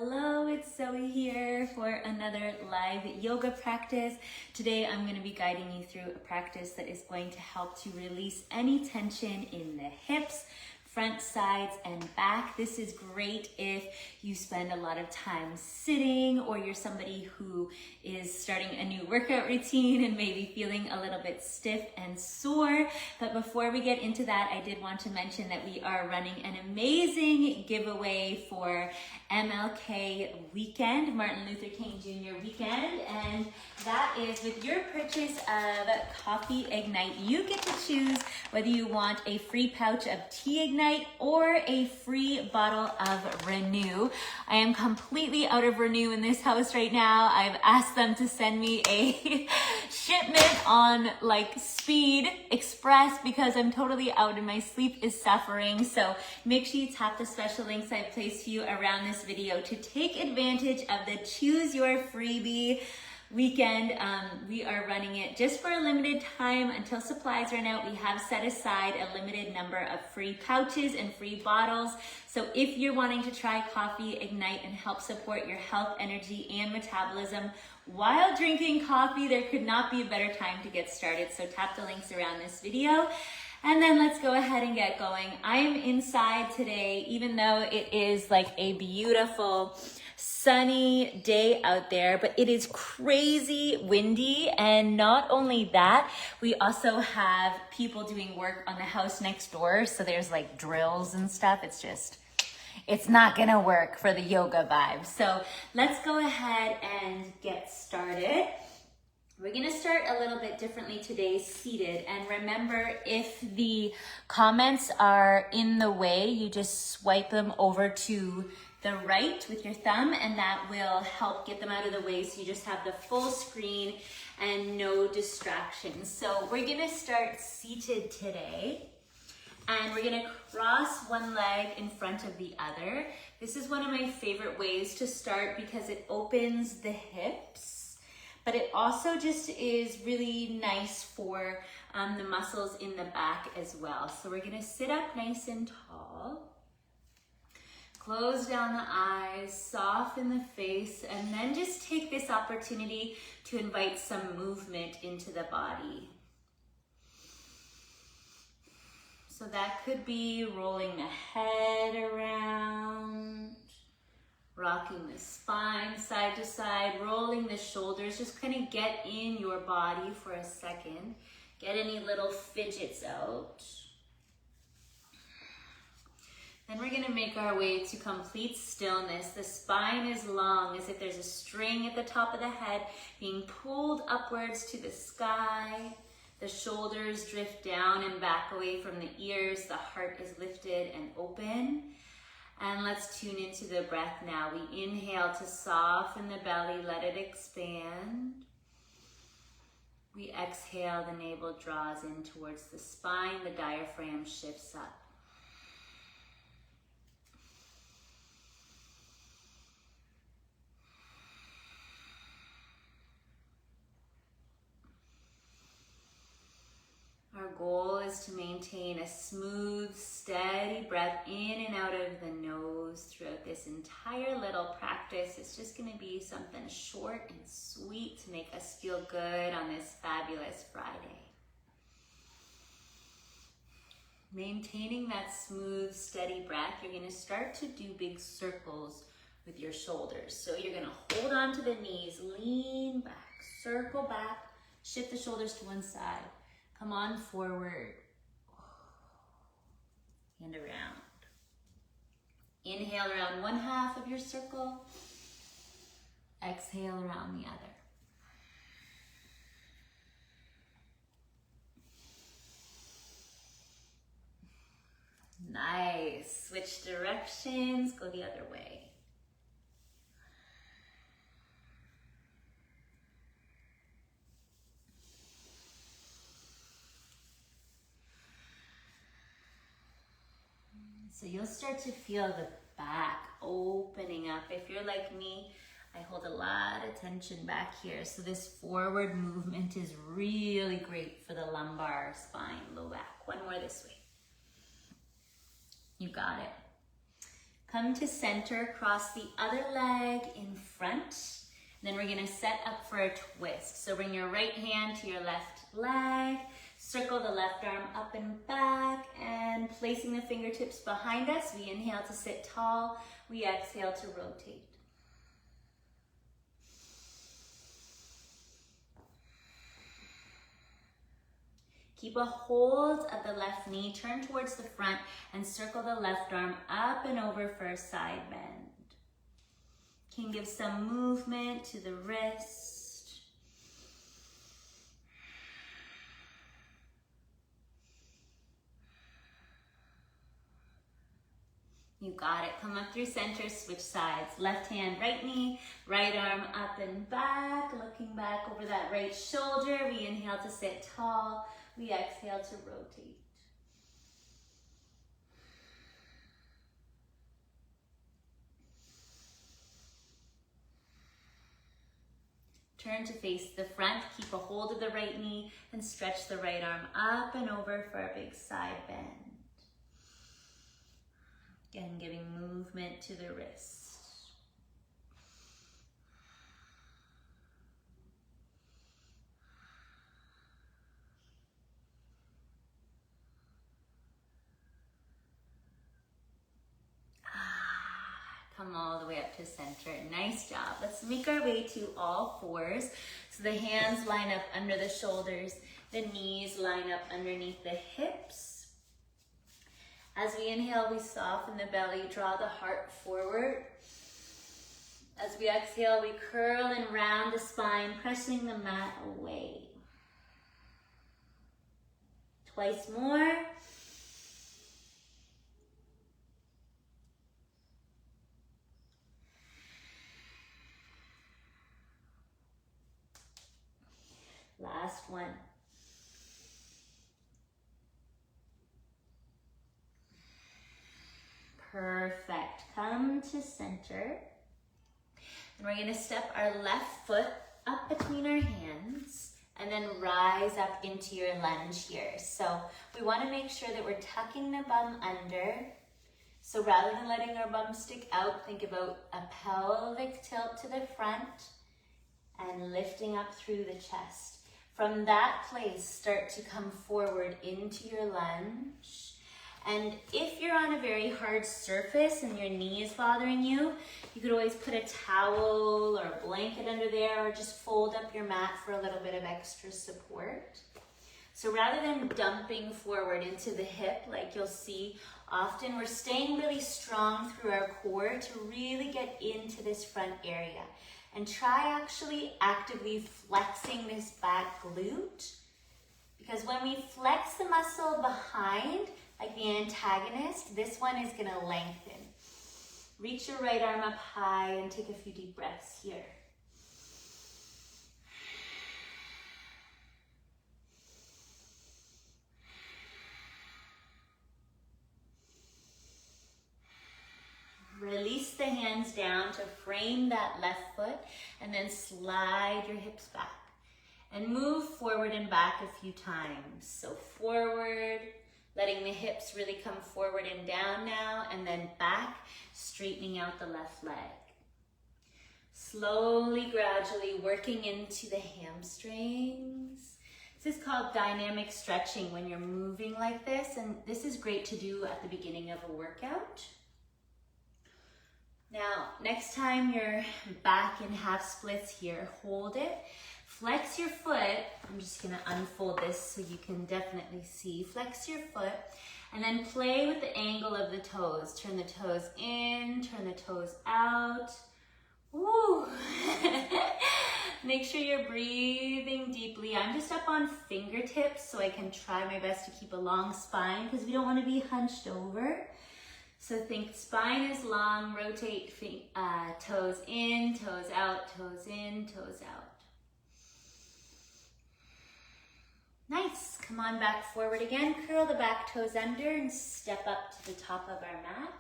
Hello, it's Zoe here for another live yoga practice. Today I'm going to be guiding you through a practice that is going to help to release any tension in the hips, front, sides, and back. This is great if you spend a lot of time sitting or you're somebody who is starting a new workout routine and maybe feeling a little bit stiff and sore. But before we get into that, I did want to mention that we are running an amazing giveaway for MLK weekend, Martin Luther King Jr. weekend, and that is with your purchase of Coffee Ignite. You get to choose whether you want a free pouch of Tea Ignite or a free bottle of Renew. I am completely out of Renew in this house right now. I've asked them to send me a shipment on like speed express because I'm totally out and my sleep is suffering. So make sure you tap the special links I've placed for you around this video to take advantage of the Choose Your Freebie weekend. We are running it just for a limited time until supplies run out. We have set aside a limited number of free pouches and free bottles. So if you're wanting to try Coffee Ignite and help support your health, energy, and metabolism while drinking coffee, there could not be a better time to get started. So tap the links around this video. And then let's go ahead and get going. I am inside today, even though it is like a beautiful sunny day out there, but it is crazy windy. And not only that, we also have people doing work on the house next door. So there's like drills and stuff. It's not gonna work for the yoga vibe. So let's go ahead and get started. We're gonna start a little bit differently today, seated. And remember, if the comments are in the way, you just swipe them over to the right with your thumb, and that will help get them out of the way so you just have the full screen and no distractions. So we're gonna start seated today, and we're gonna cross one leg in front of the other. This is one of my favorite ways to start because it opens the hips, but it also just is really nice for the muscles in the back as well. So we're gonna sit up nice and tall. Close down the eyes, soften the face, and then just take this opportunity to invite some movement into the body. So that could be rolling the head around, rocking the spine side to side, rolling the shoulders. Just kind of get in your body for a second. Get any little fidgets out. Then we're gonna make our way to complete stillness. The spine is long, as if there's a string at the top of the head being pulled upwards to the sky. The shoulders drift down and back away from the ears. The heart is lifted and open. And let's tune into the breath now. We inhale to soften the belly, let it expand. We exhale, the navel draws in towards the spine, the diaphragm shifts up. Our goal is to maintain a smooth, steady breath in and out of the nose throughout this entire little practice. It's just going to be something short and sweet to make us feel good on this fabulous Friday. Maintaining that smooth, steady breath, you're going to start to do big circles with your shoulders. So you're going to hold on to the knees, lean back, circle back, shift the shoulders to one side. Come on forward, and around. Inhale around one half of your circle. Exhale around the other. Nice. Switch directions, go the other way. So you'll start to feel the back opening up. If you're like me, I hold a lot of tension back here. So this forward movement is really great for the lumbar spine, low back. One more this way. You got it. Come to center, cross the other leg in front. Then we're gonna set up for a twist. So bring your right hand to your left leg, circle the left arm up and back, and placing the fingertips behind us, we inhale to sit tall, we exhale to rotate. Keep a hold of the left knee, turn towards the front, and circle the left arm up and over for a side bend. Can give some movement to the wrist. You got it. Come up through center, switch sides. Left hand, right knee, right arm up and back, looking back over that right shoulder. We inhale to sit tall. We exhale to rotate. Turn to face the front, keep a hold of the right knee, and stretch the right arm up and over for a big side bend. Again, giving movement to the wrist. Come all the way up to center. Nice job. Let's make our way to all fours. So the hands line up under the shoulders. The knees line up underneath the hips. As we inhale, we soften the belly, draw the heart forward. As we exhale, we curl and round the spine, pressing the mat away. Twice more. Last one. Perfect. Come to center. And we're going to step our left foot up between our hands and then rise up into your lunge here. So we want to make sure that we're tucking the bum under. So rather than letting our bum stick out, think about a pelvic tilt to the front and lifting up through the chest. From that place, start to come forward into your lunge. And if you're on a very hard surface and your knee is bothering you, you could always put a towel or a blanket under there or just fold up your mat for a little bit of extra support. So rather than dumping forward into the hip, like you'll see, often we're staying really strong through our core to really get into this front area. And try actually actively flexing this back glute. Because when we flex the muscle behind, like the antagonist, this one is gonna lengthen. Reach your right arm up high and take a few deep breaths here. Release the hands down to frame that left foot and then slide your hips back and move forward and back a few times. So forward, letting the hips really come forward and down now, and then back, straightening out the left leg. Slowly, gradually working into the hamstrings. This is called dynamic stretching when you're moving like this, and this is great to do at the beginning of a workout. Now, next time you're back in half splits here, hold it. Flex your foot. I'm just gonna unfold this so you can definitely see. Flex your foot and then play with the angle of the toes. Turn the toes in, turn the toes out. Woo! Make sure you're breathing deeply. I'm just up on fingertips so I can try my best to keep a long spine because we don't want to be hunched over. So think spine is long, rotate toes in, toes out, toes in, toes out. Nice, come on back forward again. Curl the back toes under and step up to the top of our mat.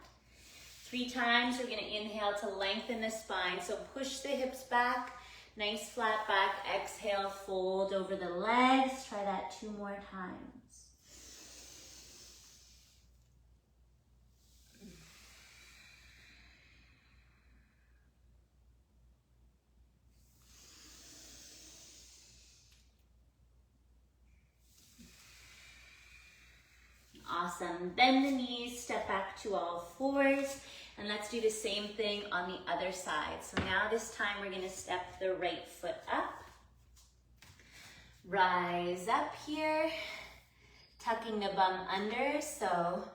3 times, we're gonna inhale to lengthen the spine. So push the hips back, nice flat back. Exhale, fold over the legs. Try that 2 more times. Awesome. Bend the knees, step back to all fours, and let's do the same thing on the other side. So now this time we're gonna step the right foot up. Rise up here, tucking the bum under, so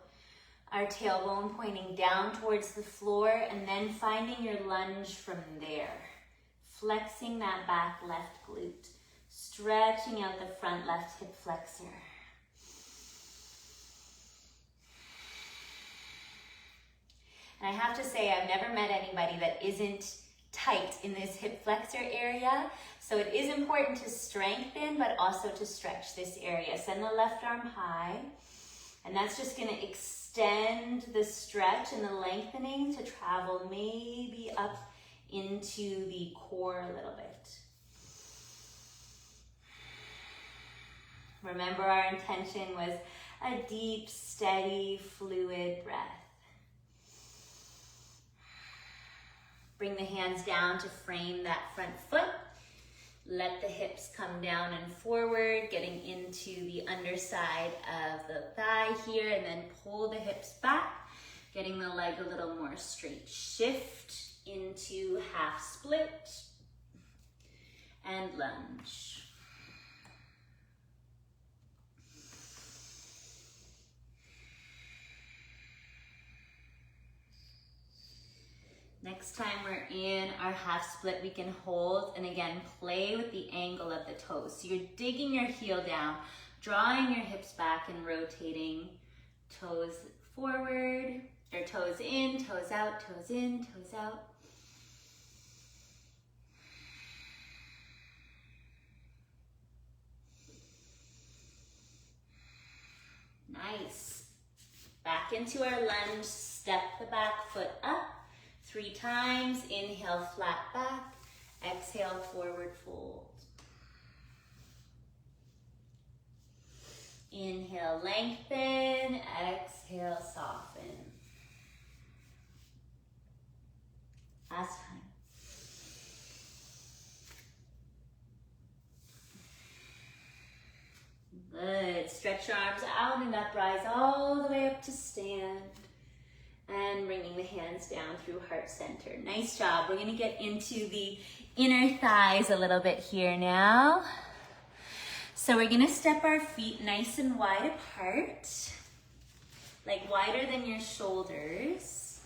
our tailbone pointing down towards the floor, and then finding your lunge from there. Flexing that back left glute, stretching out the front left hip flexor. And I have to say, I've never met anybody that isn't tight in this hip flexor area. So it is important to strengthen, but also to stretch this area. Send the left arm high, and that's just gonna extend the stretch and the lengthening to travel maybe up into the core a little bit. Remember, our intention was a deep, steady, fluid breath. Bring the hands down to frame that front foot. Let the hips come down and forward, getting into the underside of the thigh here, and then pull the hips back, getting the leg a little more straight. Shift into half split and lunge. Next time we're in our half split, we can hold and again play with the angle of the toes. So you're digging your heel down, drawing your hips back and rotating toes forward, or toes in, toes out, toes in, toes out. Nice. Back into our lunge, step the back foot up. 3 times, inhale, flat back, exhale, forward fold. Inhale, lengthen, exhale, soften. Last time. Good, stretch your arms out and up, rise all the way up to stand. And bringing the hands down through heart center. Nice job. We're gonna get into the inner thighs a little bit here now. So we're gonna step our feet nice and wide apart, like wider than your shoulders.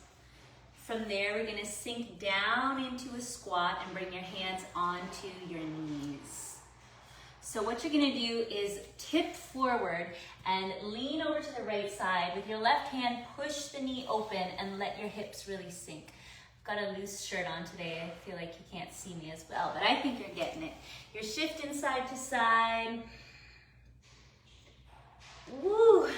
From there, we're gonna sink down into a squat and bring your hands onto your knees. So what you're gonna do is tip forward and lean over to the right side. With your left hand, push the knee open and let your hips really sink. I've got a loose shirt on today. I feel like you can't see me as well, but I think you're getting it. You're shifting side to side. Woo!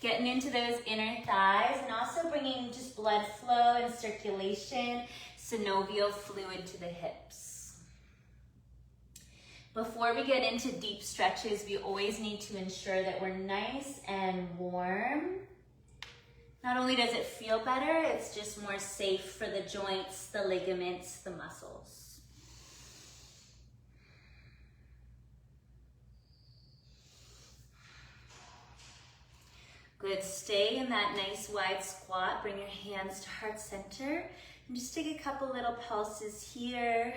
Getting into those inner thighs and also bringing just blood flow and circulation, synovial fluid to the hips. Before we get into deep stretches, we always need to ensure that we're nice and warm. Not only does it feel better, it's just more safe for the joints, the ligaments, the muscles. Good, stay in that nice wide squat. Bring your hands to heart center and just take a couple little pulses here.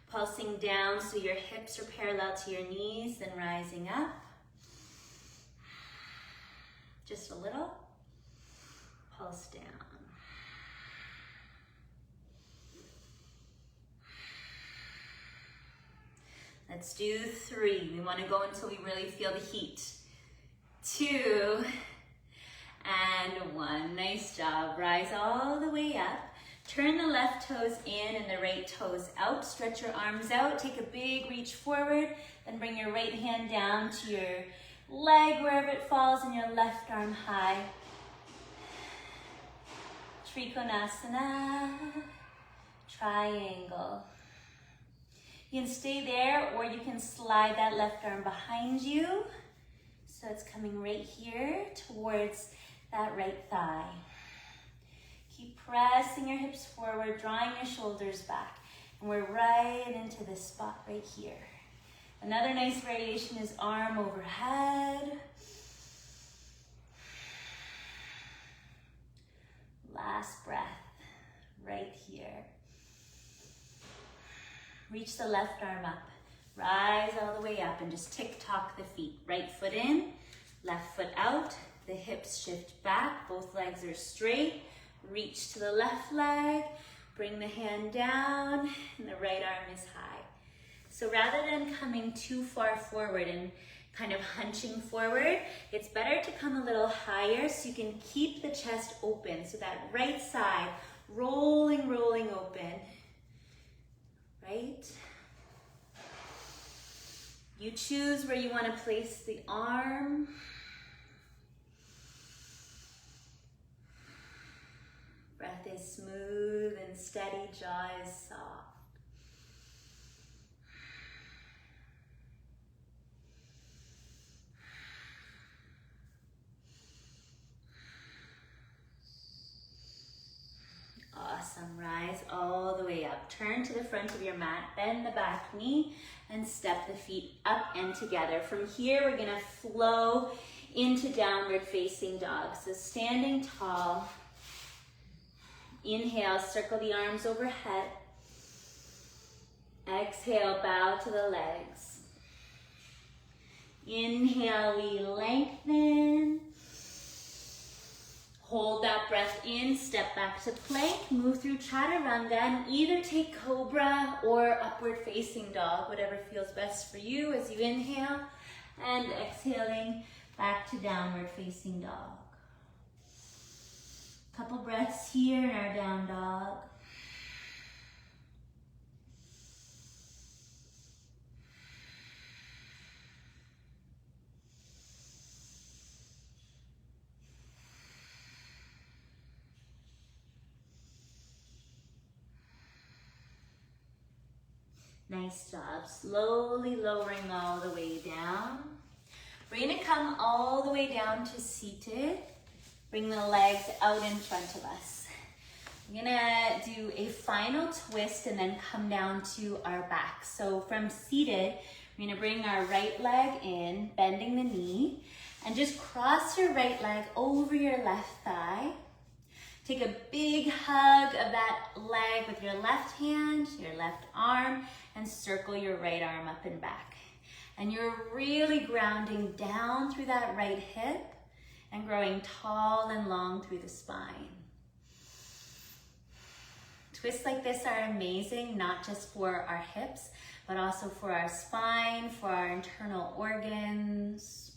Pulsing down so your hips are parallel to your knees, then rising up. Just a little. Pulse down. Let's do 3. We want to go until we really feel the heat. 2 and 1. Nice job. Rise all the way up. Turn the left toes in and the right toes out. Stretch your arms out. Take a big reach forward. Then bring your right hand down to your leg wherever it falls and your left arm high. Trikonasana. Triangle. You can stay there or you can slide that left arm behind you. So it's coming right here towards that right thigh. Keep pressing your hips forward, drawing your shoulders back. And we're right into this spot right here. Another nice variation is arm overhead. Last breath, right here. Reach the left arm up. Rise all the way up and just tick-tock the feet. Right foot in, left foot out. The hips shift back, both legs are straight. Reach to the left leg, bring the hand down, and the right arm is high. So rather than coming too far forward and kind of hunching forward, it's better to come a little higher so you can keep the chest open. So that right side, rolling open, right? You choose where you want to place the arm. Breath is smooth and steady, jaw is soft. Awesome, rise all the way up. Turn to the front of your mat, bend the back knee, and step the feet up and together. From here, we're gonna flow into downward facing dog. So standing tall, inhale, circle the arms overhead. Exhale, bow to the legs. Inhale, we lengthen. Hold that breath in, step back to plank, move through chaturanga, and either take cobra or upward facing dog, whatever feels best for you as you inhale, and exhaling back to downward facing dog. Couple breaths here in our down dog. Nice job. Slowly lowering all the way down. We're gonna come all the way down to seated. Bring the legs out in front of us. We're gonna do a final twist and then come down to our back. So from seated, we're gonna bring our right leg in, bending the knee, and just cross your right leg over your left thigh. Take a big hug of that leg with your left hand, your left arm, and circle your right arm up and back. And you're really grounding down through that right hip and growing tall and long through the spine. Twists like this are amazing, not just for our hips, but also for our spine, for our internal organs.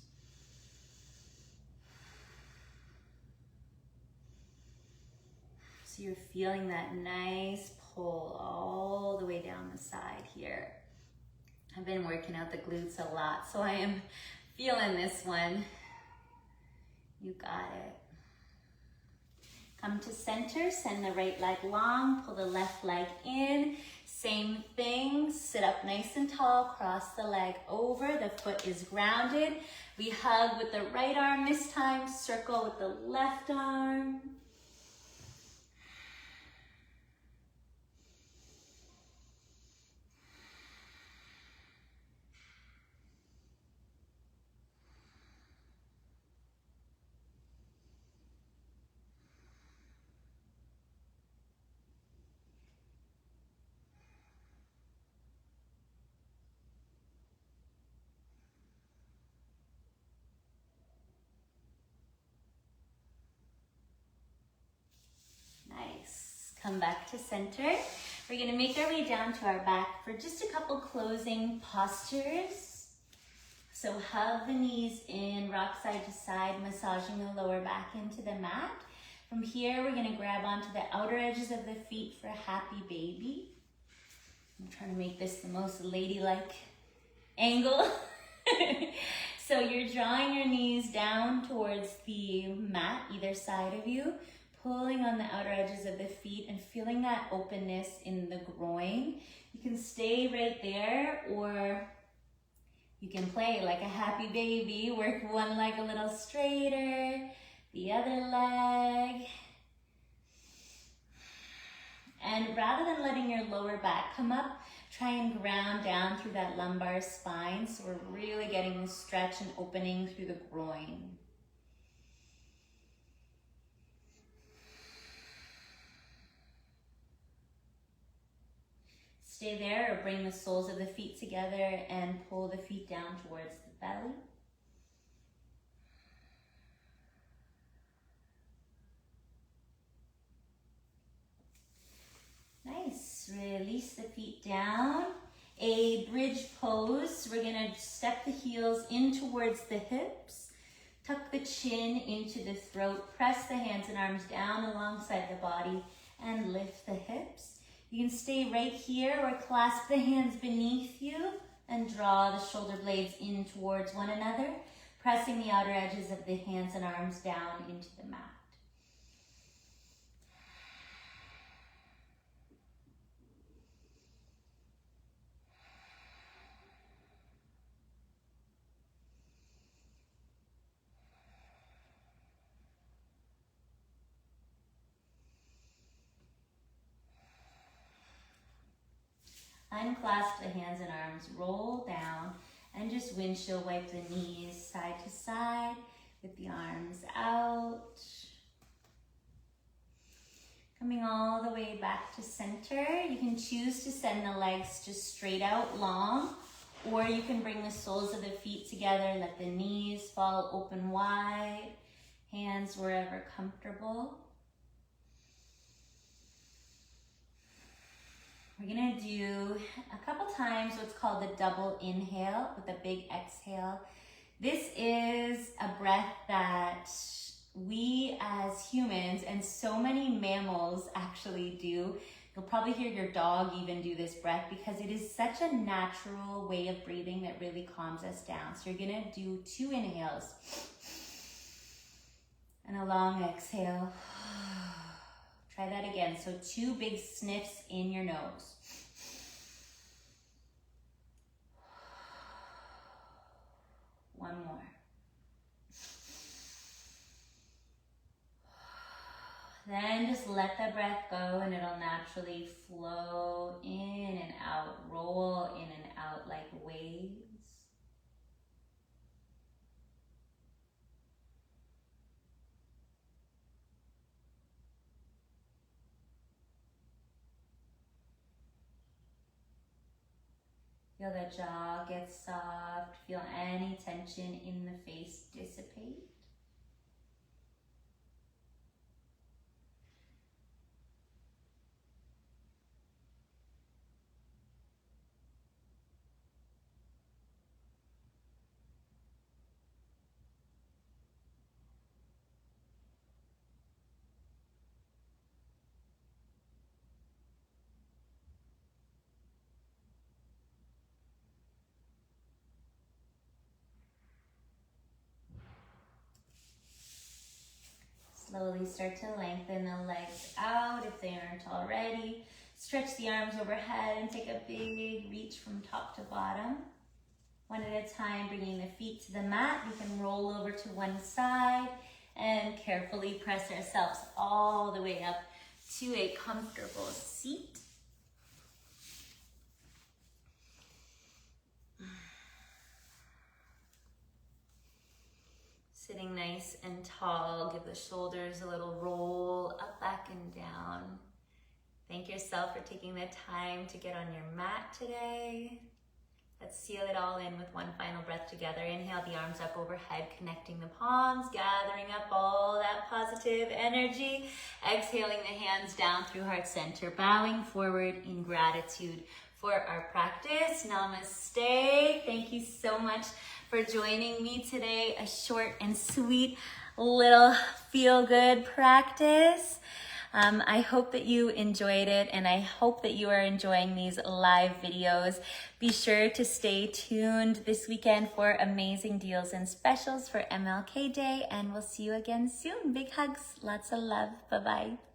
So you're feeling that nice pull all the way down the side here. I've been working out the glutes a lot, so I am feeling this one. You got it. Come to center, send the right leg long, pull the left leg in. Same thing, sit up nice and tall, cross the leg over, the foot is grounded. We hug with the right arm this time, circle with the left arm. Come back to center. We're gonna make our way down to our back for just a couple closing postures. So hug the knees in, rock side to side, massaging the lower back into the mat. From here, we're gonna grab onto the outer edges of the feet for a happy baby. I'm trying to make this the most ladylike angle. So you're drawing your knees down towards the mat, either side of you, pulling on the outer edges of the feet and feeling that openness in the groin. You can stay right there, or you can play like a happy baby. Work one leg a little straighter, the other leg. And rather than letting your lower back come up, try and ground down through that lumbar spine. So we're really getting the stretch and opening through the groin. Stay there or bring the soles of the feet together and pull the feet down towards the belly. Nice. Release the feet down. A bridge pose. We're going to step the heels in towards the hips. Tuck the chin into the throat. Press the hands and arms down alongside the body and lift the hips. You can stay right here or clasp the hands beneath you and draw the shoulder blades in towards one another, pressing the outer edges of the hands and arms down into the mat. Unclasp the hands and arms, roll down, and just windshield wipe the knees side to side with the arms out. Coming all the way back to center. You can choose to send the legs just straight out long, or you can bring the soles of the feet together, let the knees fall open wide, hands wherever comfortable. We're gonna do a couple times what's called the double inhale with a big exhale. This is a breath that we as humans and so many mammals actually do. You'll probably hear your dog even do this breath because it is such a natural way of breathing that really calms us down. So you're gonna do 2 inhales and a long exhale. Try that again. So 2 big sniffs in your nose. One more. Then just let the breath go and it'll naturally flow in and out, roll in and out like waves. Feel the jaw get soft. Feel any tension in the face dissipate. Slowly start to lengthen the legs out if they aren't already. Stretch the arms overhead and take a big reach from top to bottom. One at a time, bringing the feet to the mat. You can roll over to one side and carefully press ourselves all the way up to a comfortable seat. Sitting nice and tall, give the shoulders a little roll up, back, and down. Thank yourself for taking the time to get on your mat today. Let's seal it all in with one final breath together. Inhale the arms up overhead, connecting the palms, gathering up all that positive energy. Exhaling the hands down through heart center, bowing forward in gratitude for our practice. Namaste. Thank you so much for joining me today. A short and sweet little feel-good practice. I hope that you enjoyed it, and I hope that you are enjoying these live videos. Be sure to stay tuned this weekend for amazing deals and specials for MLK Day, and we'll see you again soon. Big hugs, lots of love. Bye-bye.